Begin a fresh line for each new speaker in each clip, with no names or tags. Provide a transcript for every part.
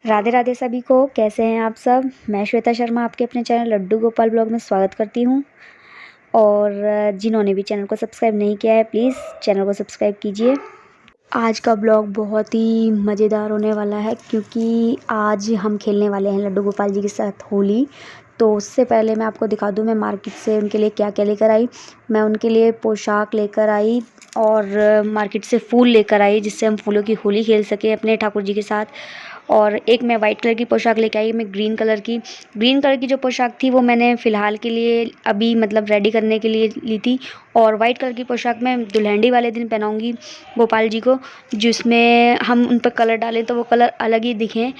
राधे राधे सभी को। कैसे हैं आप सब। मैं श्वेता शर्मा आपके अपने चैनल लड्डू गोपाल ब्लॉग में स्वागत करती हूं। और जिन्होंने भी चैनल को सब्सक्राइब नहीं किया है प्लीज़ चैनल को सब्सक्राइब कीजिए। आज का ब्लॉग बहुत ही मज़ेदार होने वाला है क्योंकि आज हम खेलने वाले हैं लड्डू गोपाल जी के साथ होली। तो उससे पहले मैं आपको दिखा दूं मैं मार्केट से उनके लिए क्या क्या लेकर आई। मैं उनके लिए पोशाक लेकर आई और मार्केट से फूल लेकर आई जिससे हम फूलों की होली खेल सके अपने ठाकुर जी के साथ। और एक मैं वाइट कलर की पोशाक लेके आई, मैं ग्रीन कलर की जो पोशाक थी वो मैंने फ़िलहाल के लिए अभी मतलब रेडी करने के लिए ली थी। और वाइट कलर की पोशाक मैं दुल्हनडी वाले दिन पहनाऊँगी गोपाल जी को, जिसमें हम उन पर कलर डालें तो वो कलर अलग ही दिखें,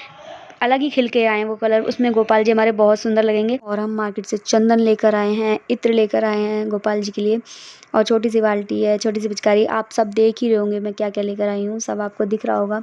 अलग ही खिल के आएँ वो कलर, उसमें गोपाल जी हमारे बहुत सुंदर लगेंगे। और हम मार्केट से चंदन लेकर आए हैं, इत्र लेकर आए हैं गोपाल जी के लिए, और छोटी सी बाल्टी है, छोटी सी पिचकारी। आप सब देख ही रहे होंगे मैं क्या क्या लेकर आई हूँ, सब आपको दिख रहा होगा।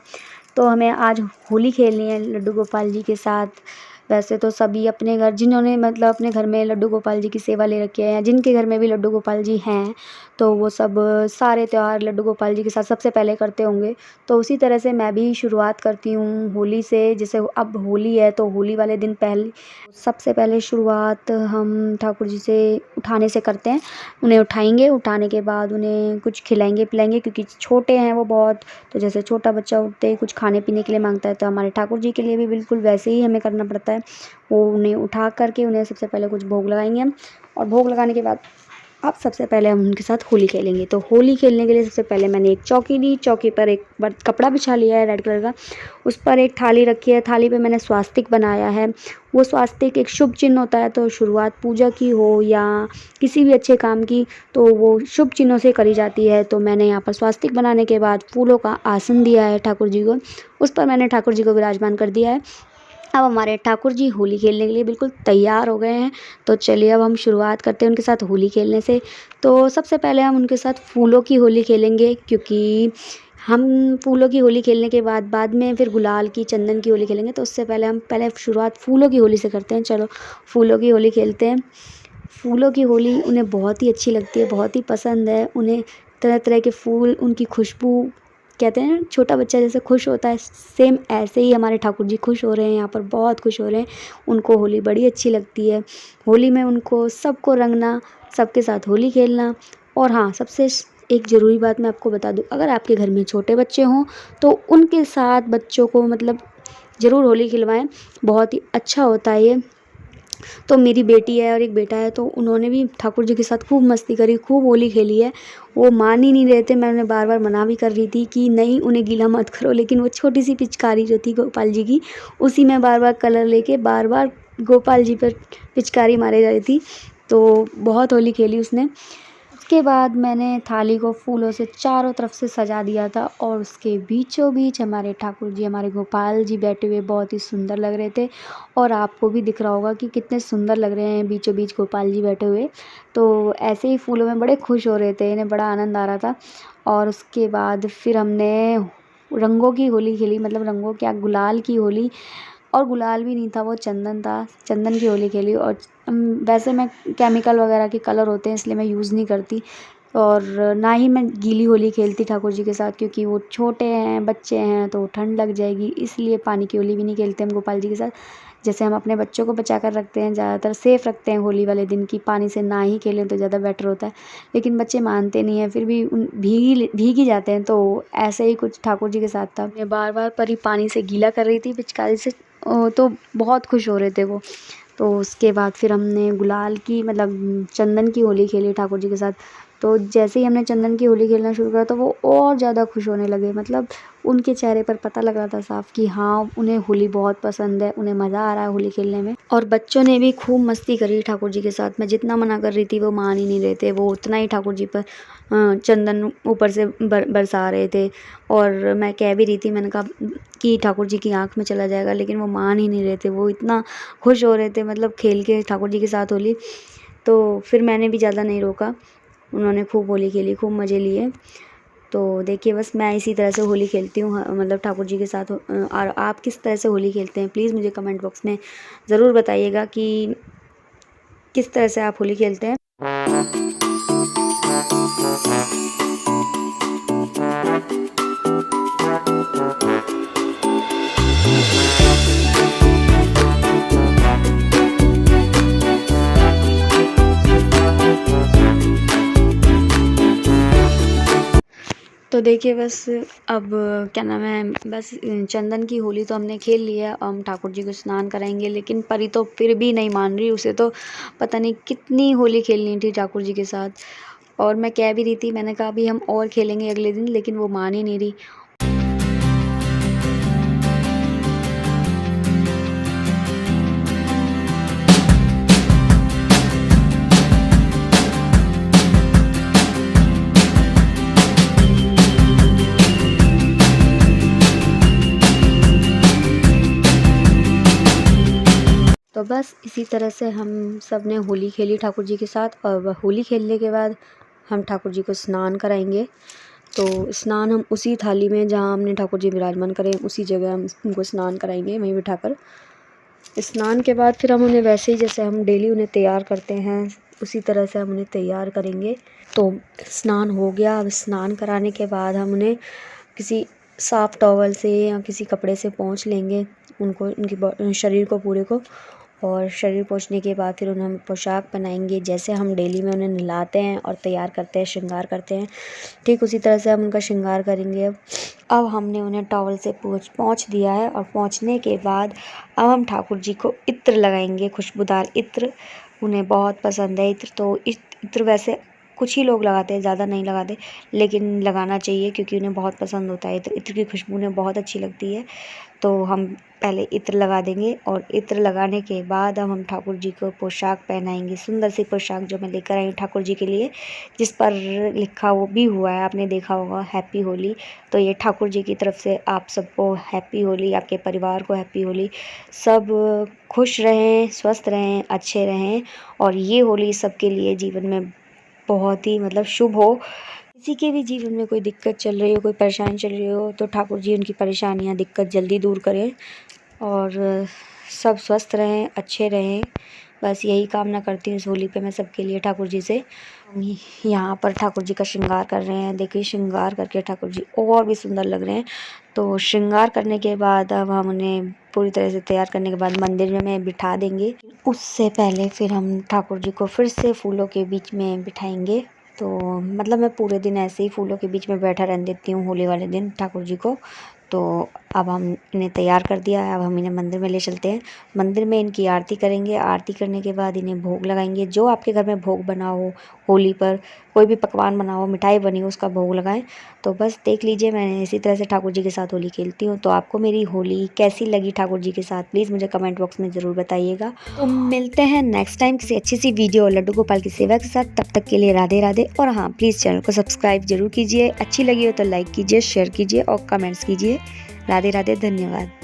तो हमें आज होली खेलनी है लड्डू गोपाल जी के साथ। वैसे तो सभी अपने घर जिन्होंने मतलब अपने घर में लड्डू गोपाल जी की सेवा ले रखी है या जिनके घर में भी लड्डू गोपाल जी हैं तो वो सब सारे त्यौहार लड्डू गोपाल जी के साथ सबसे पहले करते होंगे। तो उसी तरह से मैं भी शुरुआत करती हूँ होली से। जैसे अब होली है तो होली वाले दिन पहले सबसे पहले शुरुआत हम ठाकुर जी से उठाने से करते हैं। उन्हें उठाएंगे, उठाने के बाद उन्हें कुछ खिलाएंगे पिलाएंगे क्योंकि छोटे हैं वो बहुत। तो जैसे छोटा बच्चा उठते ही कुछ खाने पीने के लिए मांगता है तो हमारे ठाकुर जी के लिए भी बिल्कुल वैसे ही हमें करना पड़ता है। वो उन्हें उठा करके उन्हें सबसे पहले कुछ भोग लगाएंगे हम, और भोग लगाने के बाद अब सबसे पहले हम उनके साथ होली खेलेंगे। तो होली खेलने के लिए सबसे पहले मैंने एक चौकी ली, चौकी पर एक कपड़ा बिछा लिया है रेड कलर का, उस पर एक थाली रखी है, थाली पे मैंने स्वास्तिक बनाया है। वो स्वास्तिक एक शुभ चिन्ह होता है, तो शुरुआत पूजा की हो या किसी भी अच्छे काम की तो वो शुभ चिन्हों से करी जाती है। तो मैंने यहाँ पर स्वास्तिक बनाने के बाद फूलों का आसन दिया है ठाकुर जी को, उस पर मैंने ठाकुर जी को विराजमान कर दिया है। अब हमारे ठाकुर जी होली खेलने के लिए बिल्कुल तैयार हो गए हैं। तो चलिए अब हम शुरुआत करते हैं उनके साथ होली खेलने से। तो सबसे पहले हम उनके साथ फूलों की होली खेलेंगे क्योंकि हम फूलों की होली खेलने के बाद में फिर गुलाल की चंदन की होली खेलेंगे। तो उससे पहले हम पहले शुरुआत फूलों की होली से करते हैं। चलो फूलों की होली खेलते हैं। फूलों की होली उन्हें बहुत ही अच्छी लगती है, बहुत ही पसंद है उन्हें। तरह तरह के फूल, उनकी खुशबू, कहते हैं ना छोटा बच्चा जैसे खुश होता है सेम ऐसे ही हमारे ठाकुर जी खुश हो रहे हैं, यहाँ पर बहुत खुश हो रहे हैं। उनको होली बड़ी अच्छी लगती है। होली में उनको सबको रंगना, सबके साथ होली खेलना। और हाँ, सबसे एक ज़रूरी बात मैं आपको बता दूँ, अगर आपके घर में छोटे बच्चे हों तो उनके साथ बच्चों को मतलब ज़रूर होली खिलवाएं, बहुत ही अच्छा होता है ये। तो मेरी बेटी है और एक बेटा है, तो उन्होंने भी ठाकुर जी के साथ खूब मस्ती करी, खूब होली खेली है। वो मान ही नहीं रहे थे, मैं उन्हें बार बार मना भी कर रही थी कि नहीं उन्हें गीला मत करो, लेकिन वो छोटी सी पिचकारी जो थी गोपाल जी की, उसी में बार बार कलर लेके बार बार गोपाल जी पर पिचकारी मारे जा रही थी। तो बहुत होली खेली उसने। उसके बाद मैंने थाली को फूलों से चारों तरफ से सजा दिया था और उसके बीचों बीच हमारे ठाकुर जी, हमारे गोपाल जी बैठे हुए बहुत ही सुंदर लग रहे थे। और आपको भी दिख रहा होगा कि कितने सुंदर लग रहे हैं बीचों बीच गोपाल जी बैठे हुए। तो ऐसे ही फूलों में बड़े खुश हो रहे थे, इन्हें बड़ा आनंद आ रहा था। और उसके बाद फिर हमने रंगों की होली खेली, मतलब रंगों क्या, गुलाल की होली। और गुलाल भी नहीं था, वो चंदन था, चंदन की होली खेली। और वैसे मैं केमिकल वगैरह के कलर होते हैं इसलिए मैं यूज़ नहीं करती, और ना ही मैं गीली होली खेलती ठाकुर जी के साथ क्योंकि वो छोटे हैं, बच्चे हैं, तो ठंड लग जाएगी, इसलिए पानी की होली भी नहीं खेलते हम गोपाल जी के साथ। जैसे हम अपने बच्चों को बचा कर रखते हैं, ज़्यादातर सेफ़ रखते हैं होली वाले दिन की, पानी से ना ही खेलें तो ज़्यादा बेटर होता है। लेकिन बच्चे मानते नहीं हैं, फिर भी भीग ही जाते हैं। तो ऐसे ही कुछ ठाकुर जी के साथ था। मैं बार बार परी पानी से गीला कर रही थी पिचकारी से, तो बहुत खुश हो रहे थे वो। तो उसके बाद फिर हमने गुलाल की मतलब चंदन की होली खेली ठाकुर जी के साथ। तो जैसे ही हमने चंदन की होली खेलना शुरू करा तो वो और ज़्यादा खुश होने लगे, मतलब उनके चेहरे पर पता लग रहा था साफ कि हाँ उन्हें होली बहुत पसंद है, उन्हें मज़ा आ रहा है होली खेलने में। और बच्चों ने भी खूब मस्ती करी ठाकुर जी के साथ। मैं जितना मना कर रही थी वो मान ही नहीं रहे थे, वो उतना ही ठाकुर जी पर चंदन ऊपर से बरसा रहे थे। और मैं कह भी रही थी, मैंने कहा कि ठाकुर जी की आँख में चला जाएगा, लेकिन वो मान ही नहीं रहे थे, वो इतना खुश हो रहे थे मतलब खेल के ठाकुर जी के साथ होली। तो फिर मैंने भी ज़्यादा नहीं रोका, उन्होंने खूब होली खेली, खूब मज़े लिए। तो देखिए बस मैं इसी तरह से होली खेलती हूँ, मतलब ठाकुर जी के साथ। और आप किस तरह से होली खेलते हैं प्लीज़ मुझे कमेंट बॉक्स में ज़रूर बताइएगा कि किस तरह से आप होली खेलते हैं। तो देखिए बस अब क्या नाम है, बस चंदन की होली तो हमने खेल लिया। अब हम ठाकुर जी को स्नान कराएंगे, लेकिन परी तो फिर भी नहीं मान रही। उसे तो पता नहीं कितनी होली खेलनी थी ठाकुर जी के साथ। और मैं कह भी रही थी, मैंने कहा अभी हम और खेलेंगे अगले दिन, लेकिन वो मान ही नहीं रही। तो बस इसी तरह से हम सब ने होली खेली ठाकुर जी के साथ। और होली खेलने के बाद हम ठाकुर जी को स्नान कराएंगे। तो स्नान हम उसी थाली में जहाँ हमने ठाकुर जी विराजमान करें, उसी जगह हम उनको स्नान कराएंगे, वहीं बिठाकर। स्नान के बाद फिर हम उन्हें वैसे ही जैसे हम डेली उन्हें तैयार करते हैं, उसी तरह से हम उन्हें तैयार करेंगे। तो स्नान हो गया। अब स्नान कराने के बाद हम उन्हें किसी साफ़ टॉवल से या किसी कपड़े से पोंछ लेंगे, उनको, उनकी शरीर को पूरे को। और शरीर पोंछने के बाद फिर उन्हें हम पोशाक पहनाएंगे, जैसे हम डेली में उन्हें नहलाते हैं और तैयार करते हैं, श्रृंगार करते हैं, ठीक उसी तरह से हम उनका श्रृंगार करेंगे। अब हमने उन्हें टॉवल से पोंछ दिया है। और पोंछने के बाद अब हम ठाकुर जी को इत्र लगाएंगे, खुशबूदार इत्र। उन्हें बहुत पसंद है इत्र। तो इत्र वैसे कुछ ही लोग लगाते हैं, ज़्यादा नहीं लगाते, लेकिन लगाना चाहिए क्योंकि उन्हें बहुत पसंद होता है इत्र। इत्र की खुशबू उन्हें बहुत अच्छी लगती है। तो हम पहले इत्र लगा देंगे, और इत्र लगाने के बाद अब हम ठाकुर जी को पोशाक पहनाएंगे, सुंदर सी पोशाक जो मैं लेकर आई हूँ ठाकुर जी के लिए, जिस पर लिखा वो भी हुआ है, आपने देखा होगा, हैप्पी होली। तो ये ठाकुर जी की तरफ से आप सबको हैप्पी होली, आपके परिवार को हैप्पी होली। सब खुश रहें, स्वस्थ रहें, अच्छे रहें, और ये होली सबके लिए जीवन में बहुत ही मतलब शुभ हो। किसी के भी जीवन में कोई दिक्कत चल रही हो, कोई परेशानी चल रही हो, तो ठाकुर जी उनकी परेशानियाँ, दिक्कत जल्दी दूर करें, और सब स्वस्थ रहें, अच्छे रहें। बस यही कामना करती हूँ इस होली पे मैं सबके लिए ठाकुर जी से। हम यहाँ पर ठाकुर जी का श्रृंगार कर रहे हैं। देखिए श्रृंगार करके ठाकुर जी और भी सुंदर लग रहे हैं। तो श्रृंगार करने के बाद अब हम उन्हें पूरी तरह से तैयार करने के बाद मंदिर में बिठा देंगे। उससे पहले फिर हम ठाकुर जी को फिर से फूलों के बीच में बिठाएंगे। तो मतलब मैं पूरे दिन ऐसे ही फूलों के बीच में बैठा रहने देती हूँ होली वाले दिन ठाकुर जी को। तो अब हम इन्हें तैयार कर दिया है। अब हम इन्हें मंदिर में ले चलते हैं। मंदिर में इनकी आरती करेंगे। आरती करने के बाद इन्हें भोग लगाएंगे। जो आपके घर में भोग बना हो, होली पर कोई भी पकवान बना हो, मिठाई बनी हो, उसका भोग लगाएं। तो बस देख लीजिए, मैं इसी तरह से ठाकुर जी के साथ होली खेलती हूँ। तो आपको मेरी होली कैसी लगी ठाकुर जी के साथ, प्लीज़ मुझे कमेंट बॉक्स में ज़रूर बताइएगा। तो मिलते हैं नेक्स्ट टाइम किसी अच्छी सी वीडियो और लड्डू गोपाल की सेवा के साथ। तब तक के लिए राधे राधे। और हाँ, प्लीज़ चैनल को सब्सक्राइब जरूर कीजिए। अच्छी लगी हो तो लाइक कीजिए, शेयर कीजिए और कमेंट्स कीजिए। राधे राधे, धन्यवाद।